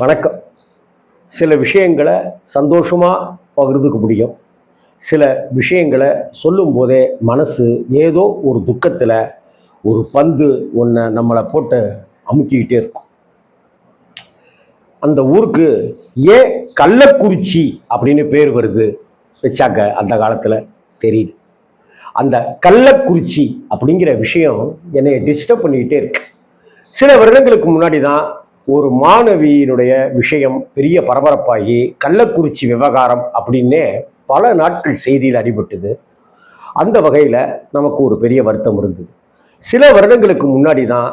வணக்கம். சில விஷயங்களை சந்தோஷமாக பகிர்ந்துக்க முடியும். சில விஷயங்களை சொல்லும் போதே மனசு ஏதோ ஒரு துக்கத்தில் ஒரு பந்து ஒன்றை நம்மளை போட்டு அமுக்கிக்கிட்டே இருக்கும். அந்த ஊருக்கு ஏன் கள்ளக்குறிச்சி அப்படின்னு பேர் வருது வச்சாக்க அந்த காலத்தில் தெரியுது. அந்த கள்ளக்குறிச்சி அப்படிங்கிற விஷயம் என்னை டிஸ்டர்ப் பண்ணிக்கிட்டே இருக்கு. சில வருடங்களுக்கு முன்னாடி தான் ஒரு மாணவியினுடைய விஷயம் பெரிய பரபரப்பாகி கள்ளக்குறிச்சி விவகாரம் அப்படின்னே பல நாட்கள் செய்தியில் அடிபட்டது. அந்த வகையில் நமக்கு ஒரு பெரிய வருத்தம் இருந்தது. சில வருடங்களுக்கு முன்னாடி தான்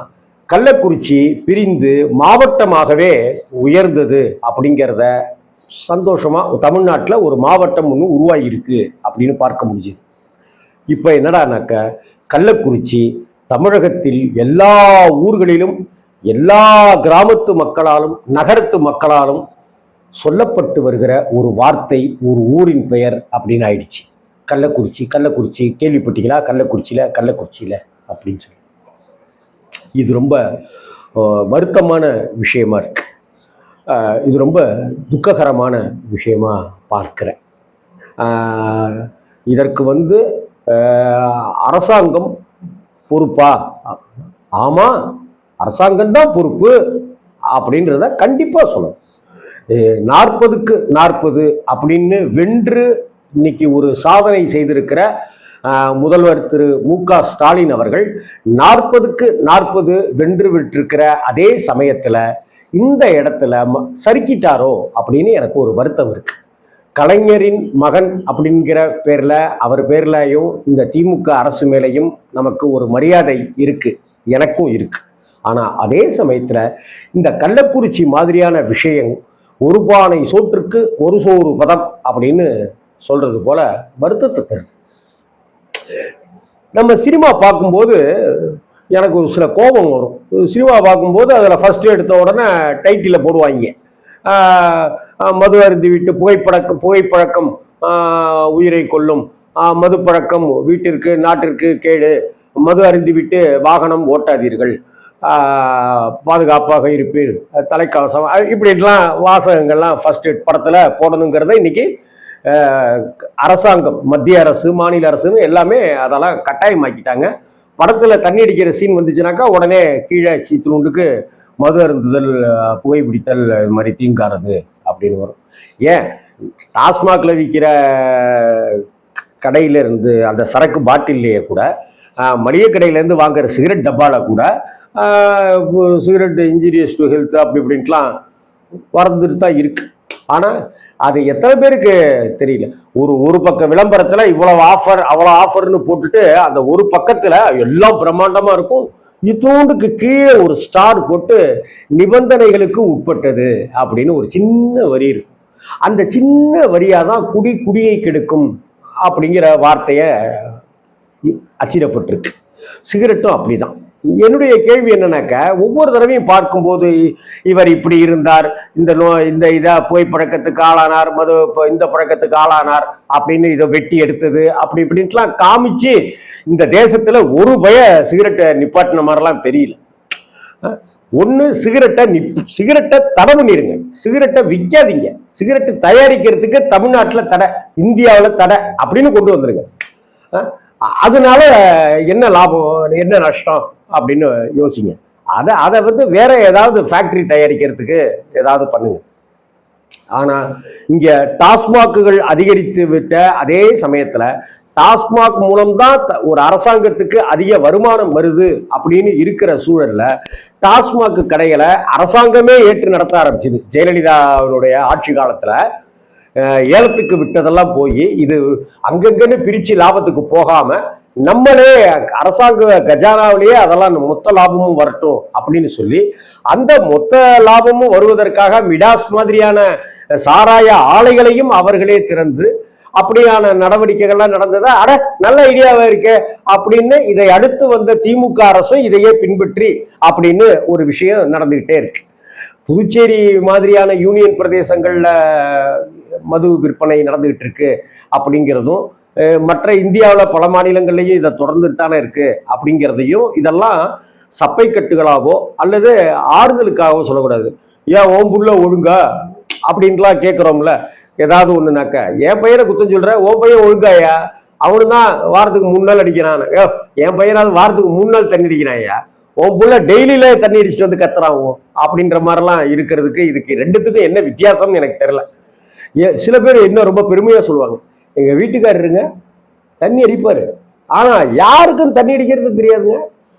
கள்ளக்குறிச்சி பிரிந்து மாவட்டமாகவே உயர்ந்தது அப்படிங்கிறத சந்தோஷமாக தமிழ்நாட்டில் ஒரு மாவட்டம் ஒன்று உருவாகியிருக்கு அப்படின்னு பார்க்க முடிஞ்சுது. இப்போ என்னடானாக்க கள்ளக்குறிச்சி தமிழகத்தில் எல்லா ஊர்களிலும் எல்லா கிராமத்து மக்களாலும் நகரத்து மக்களாலும் சொல்லப்பட்டு வருகிற ஒரு வார்த்தை, ஒரு ஊரின் பெயர் அப்படின்னு ஆயிடுச்சு. கள்ளக்குறிச்சி கள்ளக்குறிச்சி கேள்விப்பட்டீங்களா? கள்ளக்குறிச்சியில் அப்படின்னு சொல்லி இது ரொம்ப வருத்தமான விஷயமா இருக்கு. இது ரொம்ப துக்ககரமான விஷயமா பார்க்கிறேன். இதற்கு அரசாங்கம் பொறுப்பா? ஆமாம், அரசாங்கம்தான் பொறுப்பு அப்படின்றத கண்டிப்பாக சொல்லணும். 40க்கு 40 அப்படின்னு வென்று இன்னைக்கு ஒரு சாதனை செய்திருக்கிற முதல்வர் திரு மு.க. ஸ்டாலின் அவர்கள் 40க்கு 40 வென்று விட்டிருக்கிற அதே சமயத்தில் இந்த இடத்துல சறுக்கிட்டாரோ அப்படின்னு எனக்கு ஒரு வருத்தம் இருக்கு. கலைஞரின் மகன் அப்படிங்கிற பேரில் அவர் பேர்லையும் இந்த திமுக அரசு மேலையும் நமக்கு ஒரு மரியாதை இருக்கு, எனக்கும் இருக்கு. ஆனால் அதே சமயத்தில் இந்த கள்ளக்குறிச்சி மாதிரியான விஷயம் ஒரு பானை சோற்றுக்கு ஒரு சோறு பதம் அப்படின்னு சொல்றது போல வருத்தத்தை தருது. நம்ம சினிமா பார்க்கும்போது எனக்கு ஒரு சில கோபம் வரும். சினிமா பார்க்கும்போது அதில் ஃபர்ஸ்ட் எடுத்த உடனே டைட்டில் போடுவாங்க, மது அருந்தி விட்டு புகைப்பழக்கம் உயிரை கொல்லும், மது பழக்கம் வீட்டிற்கு நாட்டிற்கு கேடு, மது அருந்தி விட்டு வாகனம் ஓட்டாதீர்கள், பாதுகாப்பாக இருப்பீர், தலைக்கவசம், இப்படிலாம் வாசகங்கள்லாம் ஃபர்ஸ்ட் படத்தில் போடணுங்கிறத இன்னைக்கு அரசாங்கம், மத்திய அரசு, மாநில அரசுன்னு எல்லாமே அதெல்லாம் கட்டாயமாக்கிட்டாங்க. படத்தில் தண்ணி அடிக்கிற சீன் வந்துச்சுனாக்கா உடனே கீழே சீத்துணுண்டுக்கு மது அருந்துதல், புகைப்பிடித்தல், இது மாதிரி தீங்கானது அப்படின்னு வரும். ஏன் டாஸ்மாகில் விற்கிற கடையிலேருந்து அந்த சரக்கு பாட்டிலேயே கூட, மளிகை கடையிலேருந்து வாங்குற சிகரெட் டப்பாவில் கூட சிகரெட் இன்ஜூரியஸ் டு ஹெல்த் அப்படி இப்படின்ட்டுலாம் வரந்துட்டு தான் இருக்கு. ஆனால் அது எத்தனை பேருக்கு தெரியல. ஒரு பக்க விளம்பரத்தில் இவ்வளவு ஆஃபர் அவ்வளோ ஆஃபர்னு போட்டுட்டு அந்த ஒரு பக்கத்தில் எல்லாம் பிரம்மாண்டமாக இருக்கும், இத்தோண்டுக்கு கீழே ஒரு ஸ்டார் போட்டு நிபந்தனைகளுக்கு உட்பட்டது அப்படின்னு ஒரு சின்ன வரி இருக்கும். அந்த சின்ன வரியாக தான் குடியை கெடுக்கும் அப்படிங்கிற வார்த்தையை அச்சிடப்பட்டிருக்கு. சிகரெட்டும் அப்படிதான். என்னுடைய கேள்வி என்னன்னாக்க, ஒவ்வொரு தடவையும் பார்க்கும்போது இவர் இப்படி இருந்தார், இந்த இதை புகைப்பழக்கத்துக்கு ஆளானார், இந்த பழக்கத்துக்கு ஆளானார் அப்படின்னு இதை வெட்டி எடுத்தது அப்படி இப்படின்ட்டுலாம் காமிச்சு இந்த தேசத்துல ஒரு சிகரெட்டை நிப்பாட்டின மாதிரிலாம் தெரியல. ஒன்று சிகரெட்டை தடை பண்ணிடுங்க, சிகரெட்டை விற்காதீங்க, சிகரெட்டு தயாரிக்கிறதுக்கு தமிழ்நாட்டில் தடை, இந்தியாவில் தடை அப்படின்னு கொண்டு வந்துருங்க. அதனால என்ன லாபம், என்ன நஷ்டம் அப்படின்னு யோசிங்க. அதை வேற ஏதாவது ஃபேக்டரி தயாரிக்கிறதுக்கு ஏதாவது பண்ணுங்க. ஆனா இங்க டாஸ்மாக்குகள் அதிகரித்து விட்ட அதே சமயத்துல டாஸ்மாக் மூலம்தான் ஒரு அரசாங்கத்துக்கு அதிக வருமானம் வருது அப்படின்னு இருக்கிற சூழல்ல டாஸ்மாக் கடைகளை அரசாங்கமே ஏற்று நடத்த ஆரம்பிச்சுது. ஜெயலலிதாவுடைய ஆட்சி காலத்துல ஏலத்துக்கு விட்டதெல்லாம் போய் இது அங்கங்கன்னு பிரிச்சு லாபத்துக்கு போகாம நம்மளே அரசாங்க கஜானாவிலேயே அதெல்லாம் மொத்த லாபமும் வரட்டும் அப்படின்னு சொல்லி அந்த மொத்த லாபமும் வருவதற்காக மிடாஸ் மாதிரியான சாராய ஆலைகளையும் அவர்களே திறந்து அப்படியான நடவடிக்கைகள்லாம் நடந்ததா? நல்ல ஐடியாவா இருக்கு அப்படின்னு இதை அடுத்து வந்த திமுக அரசும் இதையே பின்பற்றி அப்படின்னு ஒரு விஷயம் நடந்துகிட்டே இருக்கு. புதுச்சேரி மாதிரியான யூனியன் பிரதேசங்கள்ல மது விற்பனை நடந்துகிட்டு இருக்கு அப்படிங்கிறதும், மற்ற இந்தியாவில் பல மாநிலங்கள்லையும் இதை தொடர்ந்துட்டு தானே இருக்கு அப்படிங்கிறதையும், இதெல்லாம் சப்பை கட்டுகளாகவோ அல்லது ஆறுதலுக்காகவோ சொல்லக்கூடாது. ஏன் ஓம் புள்ள ஒழுங்கா அப்படின்லாம் கேட்குறோம்ல. ஏதாவது ஒண்ணுனாக்க என் பையனை குத்தம் சொல்ற, உன் பையன் ஒழுங்காயா, அவனு தான் வாரத்துக்கு 3 நாள் அடிக்கிறான். என் பையனாவது வாரத்துக்கு 3 நாள் தண்ணி அடிக்கிறான்யா, உன் புள்ள டெய்லியில தண்ணி அடிச்சுட்டு வந்து கத்துறான் அப்படின்ற மாதிரிலாம் இருக்கிறதுக்கு இதுக்கு ரெண்டுத்துக்கும் என்ன வித்தியாசம்னு எனக்கு தெரியல. சில பேர் இன்னும் ரொம்ப பெருமையா சொல்லுவாங்க, எங்க வீட்டுக்காரருங்க தண்ணி அடிப்பாரு, ஆனா யாருக்கும் தண்ணி அடிக்கிறது தெரியாதுங்க.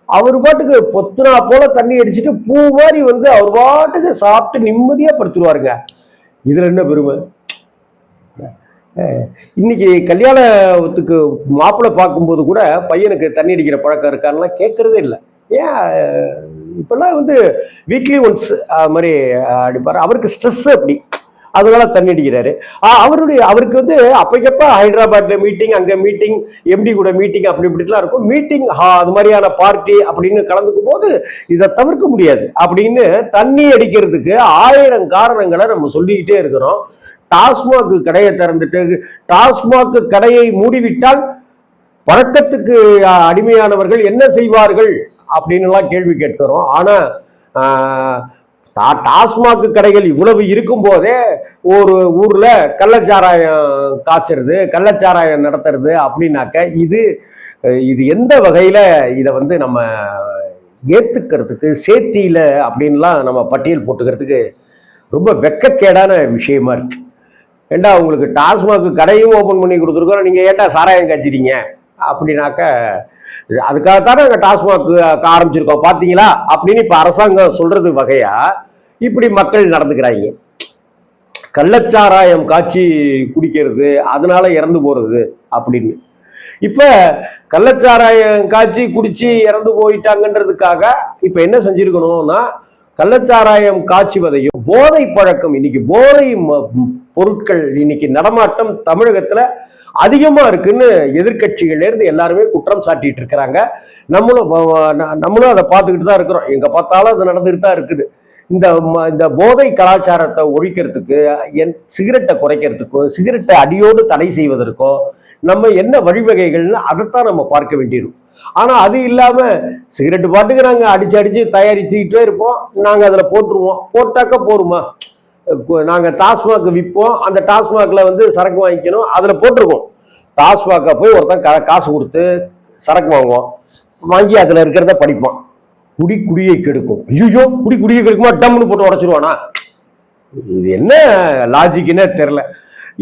அவர் பாட்டுக்கு பொத்துனா போல தண்ணி அடிச்சுட்டு பூ மாதிரி வந்து அவர் பாட்டுக்கு சாப்பிட்டு நிம்மதியா படுத்துருவாருங்க. இதுல என்ன பெருமை? இன்னைக்கு கல்யாணத்துக்கு மாப்பிள்ளை பார்க்கும்போது கூட பையனுக்கு தண்ணி அடிக்கிற பழக்கம் இருக்காருன்னா கேட்கறதே இல்லை. ஏன் இப்பெல்லாம் வந்து வீக்லி ஒன்ஸ் அது மாதிரி அடிப்பார். அவருக்கு ஸ்ட்ரெஸ் அப்படி, அதனால தண்ணி அடிக்கிறாரு. அவருக்கு வந்து அப்பக்கப்ப ஹைதராபாத்ல மீட்டிங், அங்க மீட்டிங், எம்டி கூட மீட்டிங், அப்படி இப்படிலாம் இருக்கும். மீட்டிங் அது மாதிரியான பார்ட்டி அப்படின்னு கலந்துக்கும் போது இதை தவிர்க்க முடியாது அப்படின்னு தண்ணி அடிக்கிறதுக்கு 1000 காரணங்களை நம்ம சொல்லிக்கிட்டே இருக்கிறோம். டாஸ்மாக் கடையை திறந்துட்டு டாஸ்மாக் கடையை மூடிவிட்டால் பழக்கத்துக்கு அடிமையானவர்கள் என்ன செய்வார்கள் அப்படின்னு எல்லாம் கேள்வி கேட்கிறோம். ஆனா டாஸ்மாக் கடைகள் இவ்வளவு இருக்கும் போதே ஒரு ஊர்ல கள்ளச்சாராயம் காய்ச்சறது, கள்ளச்சாராயம் நடத்துறது அப்படின்னாக்க இது எந்த வகையில இதை வந்து நம்ம ஏத்துக்கிறதுக்கு சேத்தியில அப்படின்லாம் நம்ம பட்டியல் போட்டுக்கிறதுக்கு ரொம்ப வெக்கக்கேடான விஷயமா இருக்கு. ஏண்டா உங்களுக்கு டாஸ்மாக் கடையும் ஓபன் பண்ணி கொடுத்துருக்கோம், நீங்க ஏண்டா சாராயம் காய்ச்சிறீங்க அப்படின்னாக்க அதுக்காகத்தானே நாங்கள் டாஸ்மாக் ஆரம்பிச்சிருக்கோம் பார்த்தீங்களா அப்படின்னு இப்ப அரசாங்கம் சொல்றது வகையா இப்படி மக்கள் நடந்துக்கிறாங்க. கள்ளச்சாராயம் காய்ச்சி குடிக்கிறது, அதனால இறந்து போறது அப்படின்னு. இப்ப கள்ளச்சாராயம் காய்ச்சி குடிச்சு இறந்து போயிட்டாங்கன்றதுக்காக இப்ப என்ன செஞ்சிருக்கணும்னா, கள்ளச்சாராயம் காய்ச்சுவதையும் போதை பழக்கம், இன்னைக்கு போதை பொருட்கள் இன்னைக்கு நடமாட்டம் தமிழகத்துல அதிகமா இருக்குன்னு எதிர்கட்சிகள்ல இருந்து எல்லாருமே குற்றம் சாட்டிட்டு இருக்கிறாங்க. நம்மளும் அதை பார்த்துக்கிட்டு தான் இருக்கிறோம். எங்க பார்த்தாலும் அது நடந்துகிட்டு தான் இருக்குது. இந்த போதை கலாச்சாரத்தை ஒழிக்கிறதுக்கு, சிகரெட்டை குறைக்கிறதுக்கோ, சிகரெட்டை அடியோடு தடை செய்வதற்கோ நம்ம என்ன வழிவகைகள்னு அதைத்தான் நம்ம பார்க்க வேண்டியிருக்கும். ஆனா அது இல்லாம சிகரெட்டு பாட்டுக்கு நாங்க அடிச்சு தயாரிச்சுக்கிட்டே இருப்போம், நாங்க அதுல போட்டுருவோம். போட்டாக்க போருமா? நாங்க டாஸ்மாக் விற்போம், அந்த டாஸ்மாக்ல வந்து சரக்கு வாங்கிக்கணும், அதுல போட்டிருக்கோம். டாஸ்மாக போய் ஒருத்தன் காசு கொடுத்து சரக்கு வாங்குவோம், வாங்கி அதுல இருக்கிறத படிப்பான். குடியை கெடுக்கும். ஐயோ குடியை கெடுக்குமா, டம்னு போட்டு உடைச்சிருவானா? இது என்ன லாஜிக்னே தெரியல.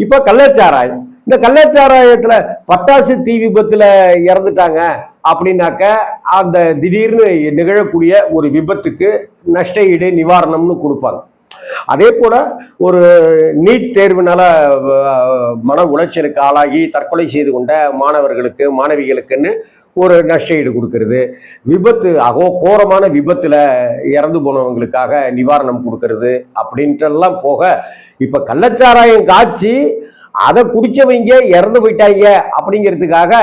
இப்ப கள்ளச்சாராயம், இந்த கள்ளச்சாராயத்துல பட்டாசு தீ விபத்துல இறந்துட்டாங்க அப்படின்னாக்க அந்த திடீர்னு நிகழக்கூடிய ஒரு விபத்துக்கு நஷ்ட ஈடு நிவாரணம்னு கொடுப்பாங்க. அதே போல ஒரு நீட் தேர்வுனால மன உளைச்சலுக்கு ஆளாகி தற்கொலை செய்து கொண்ட மாணவர்களுக்கு, மாணவிகளுக்குன்னு ஒரு நஷ்ட ஈடு கொடுக்கறது, விபத்து கோரமான விபத்துல இறந்து போனவங்களுக்காக நிவாரணம் கொடுக்கறது அப்படின்ட்டுலாம் போக, இப்ப கள்ளச்சாராயம் காய்ச்சி அதை குடிச்சவங்க இறந்து போயிட்டாங்க அப்படிங்கிறதுக்காக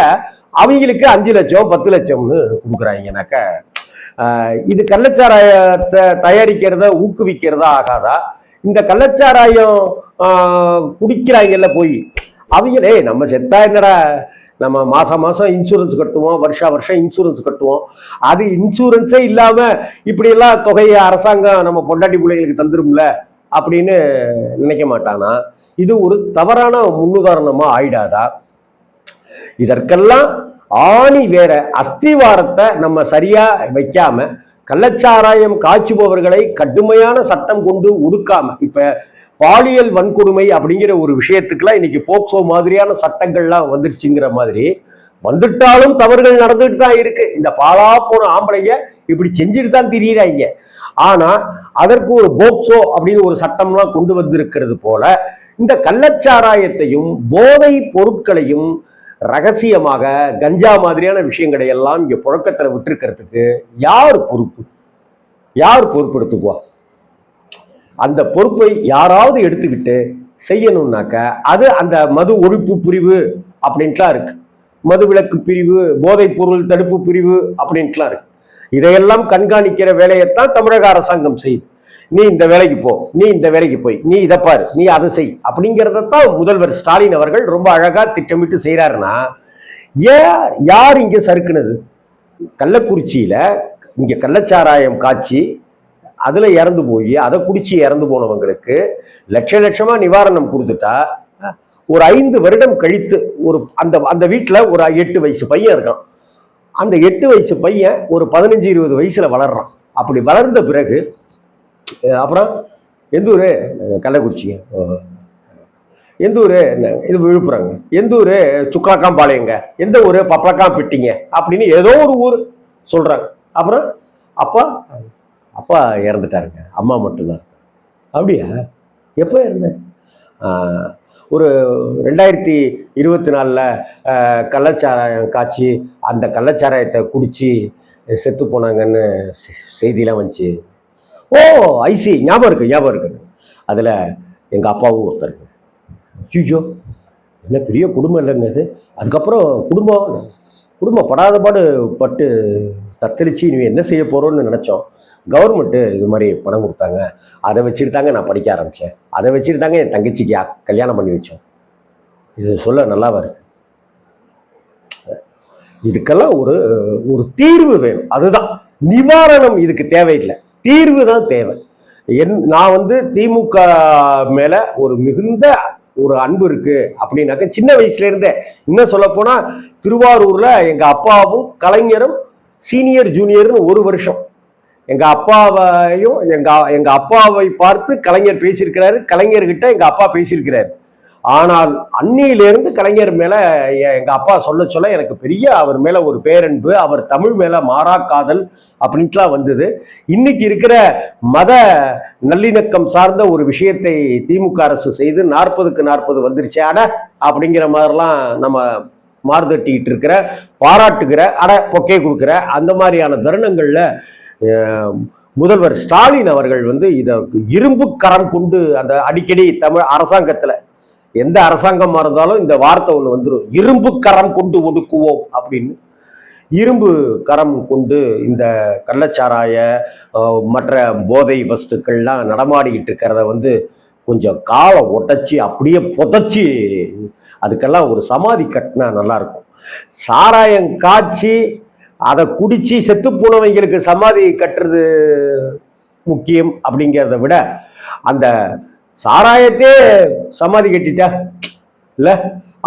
அவங்களுக்கு 5 லட்சம் 10 லட்சம்னு கொடுக்குறாங்கனாக்க இது கள்ளச்சாராயத்தை தயாரிக்கிறத ஊக்குவிக்கிறதா ஆகாதா? இந்த கள்ளச்சாராயம் குடிக்கிறாங்கல்ல போய் அவங்களே, நம்ம செத்தா என்னடா, நம்ம மாசம் இன்சூரன்ஸ் கட்டுவோம், வருஷம் இன்சூரன்ஸ் கட்டுவோம், அது இன்சூரன்ஸே இல்லாம இப்படியெல்லாம் தொகையை அரசாங்கம் நம்ம பொண்டாட்டி பிள்ளைங்களுக்கு தந்துரும்ல அப்படின்னு நினைக்க மாட்டானா? இது ஒரு தவறான முன்னுதாரணமா ஆயிடாதா? இதற்கெல்லாம் ஆணி வேற அஸ்திவாரத்தை நம்ம சரியா வைக்காம கள்ளச்சாராயம் காய்ச்சுபவர்களை கடுமையான சட்டம் கொண்டு ஒடுக்காம, இப்ப பாலியல் வன்கொடுமை அப்படிங்கிற ஒரு விஷயத்துக்குலாம் இன்னைக்கு போக்சோ மாதிரியான சட்டங்கள்லாம் வந்துருச்சுங்கிற மாதிரி, வந்துட்டாலும் தவறுகள் நடந்துட்டு தான் இருக்கு. இந்த பாலா போன ஆம்பளைங்க இப்படி செஞ்சுட்டு தான் திரியிறாங்க. ஆனா அதற்கு ஒரு போக்சோ அப்படின்னு ஒரு சட்டம்லாம் கொண்டு வந்திருக்கிறது போல, இந்த கள்ளச்சாராயத்தையும் போதை பொருட்களையும் ரகசியமாக கஞ்சா மாதிரியான விஷயங்களை எல்லாம் இங்க புழக்கத்துல விட்டுருக்கிறதுக்கு யார் பொறுப்பெடுத்துக்குவா? அந்த பொறுப்பை யாராவது எடுத்துக்கிட்டு செய்யணும்னாக்க அது அந்த மது ஒழிப்பு பிரிவு அப்படின்ட்டுலாம் இருக்கு, மது விலக்கு பிரிவு, போதைப் பொருள் தடுப்பு பிரிவு அப்படின்ட்டுலாம் இருக்கு. இதையெல்லாம் கண்காணிக்கிற வேலையைத்தான் தமிழக அரசாங்கம் செய்யுது. நீ இந்த வேலைக்கு போ, நீ இந்த வேலைக்கு போய், நீ இதை பாரு, நீ அதை செய் அப்படிங்கிறதான் முதல்வர் ஸ்டாலின் அவர்கள் ரொம்ப அழகா திட்டமிட்டு செய்யறாருன்னா, யார் இங்க சறுக்குனது? கள்ளக்குறிச்சியில இங்க கள்ளச்சாராயம் காய்ச்சி அதுல இறந்து போய் அதை குடிச்சு இறந்து போனவங்களுக்கு லட்சமா நிவாரணம் கொடுத்துட்டா ஒரு 5 வருடம் கழித்து ஒரு அந்த அந்த வீட்டுல ஒரு 8 வயசு பையன் இருக்கான். அந்த 8 வயசு பையன் ஒரு 15-20 வயசுல வளர்றான். அப்படி வளர்ந்த பிறகு அப்புறம் எந்த ஊரு? கள்ளக்குறிச்சிங்க. எந்த ஊரு? இது விழுப்புரங்க. எந்த ஊரு? சுக்காக்காம்பாளையங்க. எந்த ஊரு? பப்பளக்காம்பிட்டிங்க அப்படின்னு ஏதோ ஒரு ஊர் சொல்றாங்க. அப்புறம் அப்பா அப்பா இறந்துட்டாருங்க, அம்மா மட்டும்தான். அப்படியா? எப்போ இருந்தேன்? ஒரு 2024 கள்ளச்சாராயம் காய்ச்சி அந்த கள்ளச்சாராயத்தை குடிச்சு செத்து போனாங்கன்னு செய்தியெல்லாம் வந்துச்சு. ஓ ஐசி, ஞாபகம் இருக்கு. அதில் எங்கள் அப்பாவும் ஒருத்தருக்கு. ஐயோ, என்ன பெரிய குடும்பம் இல்லைங்க அது. அதுக்கப்புறம் குடும்பம் படாத பாடு பட்டு தத்தளிச்சு இனி என்ன செய்ய போகிறோன்னு நினச்சோம். கவர்மெண்ட்டு இது மாதிரி பணம் கொடுத்தாங்க. அதை வச்சுட்டு தாங்க நான் படிக்க ஆரம்பித்தேன். அதை வச்சுட்டு தாங்க என் தங்கச்சிக்கு கல்யாணம் பண்ணி வச்சோம். இது சொல்ல நல்லாவா இருக்கு? இதுக்கெல்லாம் ஒரு ஒரு தீர்வு வேணும். அதுதான் நிவாரணம். இதுக்கு தேவையில்லை, தீர்வு தான் தேவை. நான் திமுக மேல ஒரு மிகுந்த ஒரு அன்பு இருக்கு அப்படின்னாக்க சின்ன வயசுல இருந்தே. இன்னும் சொல்ல போனா திருவாரூர்ல எங்க அப்பாவும் கலைஞரும் சீனியர் ஜூனியர்னு ஒரு வருஷம் எங்க அப்பாவையும் எங்க அப்பாவை பார்த்து கலைஞர் பேசியிருக்கிறாரு, கலைஞர்கிட்ட எங்க அப்பா பேசியிருக்கிறாரு. ஆனால் அன்னியிலிருந்து கலைஞர் மேல எங்க அப்பா சொல்ல எனக்கு பெரிய அவர் மேல ஒரு பேரன்பு, அவர் தமிழ் மேல மாறா காதல் அப்படின்ட்டுலாம் வந்தது. இன்னைக்கு இருக்கிற மத நல்லிணக்கம் சார்ந்த ஒரு விஷயத்தை திமுக அரசு செய்து 40க்கு 40 வந்துருச்சு அட அப்படிங்கிற மாதிரிலாம் நம்ம மாறுதட்டிக்கிட்டு இருக்கிற, பாராட்டுகிற, பொக்கே கொடுக்குற அந்த மாதிரியான தருணங்கள்ல முதல்வர் ஸ்டாலின் அவர்கள் இதை இரும்பு கரம் கொண்டு அந்த அடிக்கடி தமிழ் அரசாங்கத்துல எந்த அரசாங்கமா இருந்தாலும் இந்த வார்த்தை ஒண்ணு வந்துடும், இரும்பு கரம் கொண்டு ஒடுக்குவோம் அப்படின்னு. இரும்பு கரம் கொண்டு இந்த கள்ளச்சாராய மற்ற போதை வஸ்துக்கள்லாம் நடமாடிக்கிட்டு இருக்கிறத கொஞ்சம் காலை ஒட்டச்சி அப்படியே புதைச்சி அதுக்கெல்லாம் ஒரு சமாதி கட்டினா நல்லா இருக்கும். சாராயம் காய்ச்சி அதை குடிச்சு செத்து போனவங்களுக்கு சமாதி கட்டுறது முக்கியம் அப்படிங்கிறத விட அந்த சாராயத்தே சமாதி கட்டிட்டா இல்ல,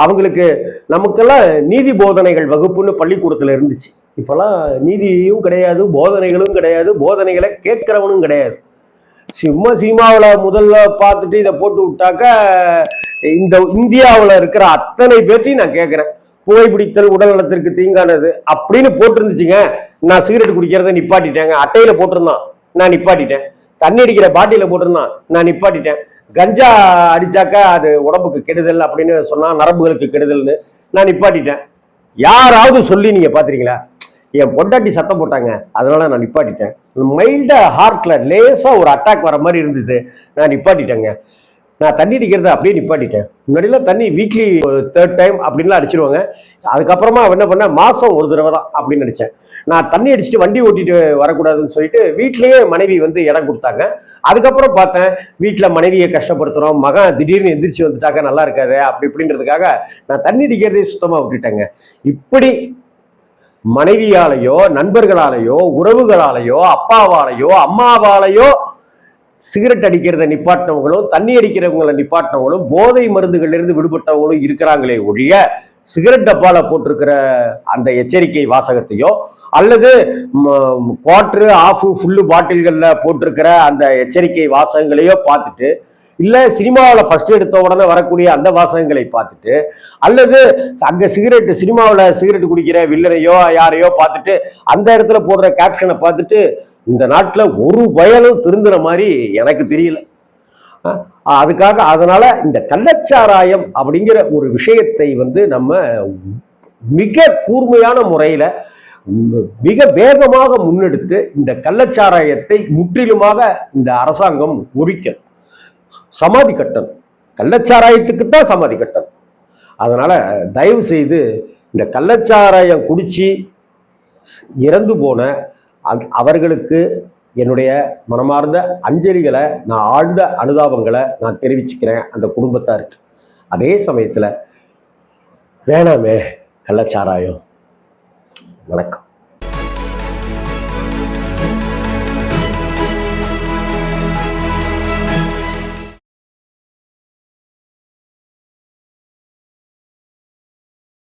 அவங்களுக்கு நமக்கெல்லாம் நீதி போதனைகள் வகுப்புன்னு பள்ளிக்கூடத்துல இருந்துச்சு. இப்பெல்லாம் நீதியும் கிடையாது, போதனைகளும் கிடையாது, போதனைகளை கேட்கிறவனும் கிடையாது. சும்மா சினிமாவில் முதல்ல பார்த்துட்டு இதை போட்டு விட்டாக்க இந்த இந்தியாவில் இருக்கிற அத்தனை பேர்த்தையும் நான் கேட்கிறேன், புகைப்பிடித்தல் உடல் நலத்திற்கு தீங்கானது அப்படின்னு போட்டிருந்துச்சுங்க, நான் சிகரெட் குடிக்கிறத நிப்பாட்டிட்டேங்க. அட்டையில போட்டிருந்தான், நான் நிப்பாட்டிட்டேன். தண்ணி அடிக்கிற பாட்டில போட்டிருந்தான், நான் நிப்பாட்டிட்டேன். கஞ்சா அடிச்சாக்கா அது உடம்புக்கு கெடுதல் அப்படின்னு சொன்னா, நரம்புகளுக்கு கெடுதல்னு நான் நிப்பாட்டிட்டேன். யாராவது சொல்லி நீங்க பாத்துறீங்களா? என் பொண்டாட்டி சத்தம் போட்டாங்க அதனால நான் நிப்பாட்டிட்டேன். மைல்டா ஹார்ட்ல லேசா ஒரு அட்டாக் வர மாதிரி இருந்தது, நான் நிப்பாட்டிட்டேங்க. நான் தண்ணி அடிக்கிறத அப்படியே நிப்பாட்டிட்டேன். முன்னாடிலாம் தண்ணி வீக்லி 3rd டைம் அப்படின்லாம் அடிச்சிருவாங்க. அதுக்கப்புறமா என்ன பண்ண, மாசம் ஒரு தடவை தான் அப்படின்னு நினைச்சேன். நான் தண்ணி அடிச்சுட்டு வண்டி ஓட்டிட்டு வரக்கூடாதுன்னு சொல்லிட்டு வீட்லயே மனைவி இடம் கொடுத்தாங்க. அதுக்கப்புறம் பார்த்தேன், வீட்டில் மனைவியை கஷ்டப்படுத்துறோம், மகன் திடீர்னு எந்திரிச்சு வந்துட்டாக்க நல்லா இருக்காது அப்படி இப்படின்றதுக்காக நான் தண்ணி அடிக்கிறதே சுத்தமா விட்டுட்டேங்க. இப்படி மனைவியாலேயோ நண்பர்களாலேயோ உறவுகளாலேயோ அப்பாவாலேயோ அம்மாவாலேயோ சிகரெட் அடிக்கிறத நிப்பாட்டினவங்களும் தண்ணி அடிக்கிறவங்களை நிப்பாட்டினவங்களும் போதை மருந்துகள்ல இருந்து விடுபட்டவங்களும் இருக்கிறாங்களே ஒழிய, சிகரெட் டப்பால போட்டிருக்கிற அந்த எச்சரிக்கை வாசகத்தையோ அல்லது குவார்டர் ஆஃப் ஃபுல்லு பாட்டில்கள்ல போட்டிருக்கிற அந்த எச்சரிக்கை வாசகங்களையோ பார்த்துட்டு, இல்ல சினிமாவில் ஃபர்ஸ்ட் எடுத்த உடனே வரக்கூடிய அந்த வாசகங்களை பார்த்துட்டு, அல்லது அங்க சினிமாவில் சிகரெட் குடிக்கிற வில்லனையோ யாரையோ பார்த்துட்டு அந்த இடத்துல போடுற கேப்ஷனை பார்த்துட்டு இந்த நாட்டில் ஒரு வயலும் திருந்துற மாதிரி எனக்கு தெரியல. அதனால இந்த கள்ளச்சாராயம் அப்படிங்கிற ஒரு விஷயத்தை நம்ம மிக கூர்மையான முறையில மிக வேகமாக முன்னெடுத்து இந்த கள்ளச்சாராயத்தை முற்றிலுமாக இந்த அரசாங்கம் ஒழிக்க சமாதி கட்டணும். கள்ளச்சாராயத்துக்கு தான் சமாதி கட்டணும். அதனால தயவு செய்து இந்த கள்ளச்சாராயம் குடிச்சு இறந்து போன அவர்களுக்கு என்னுடைய மனமார்ந்த அஞ்சலிகளை, நான் ஆழ்ந்த அனுதாபங்களை நான் தெரிவிச்சுக்கிறேன் அந்த குடும்பத்தாருக்கு. அதே சமயத்தில் வேணாமே கள்ளச்சாராயம். வணக்கம்.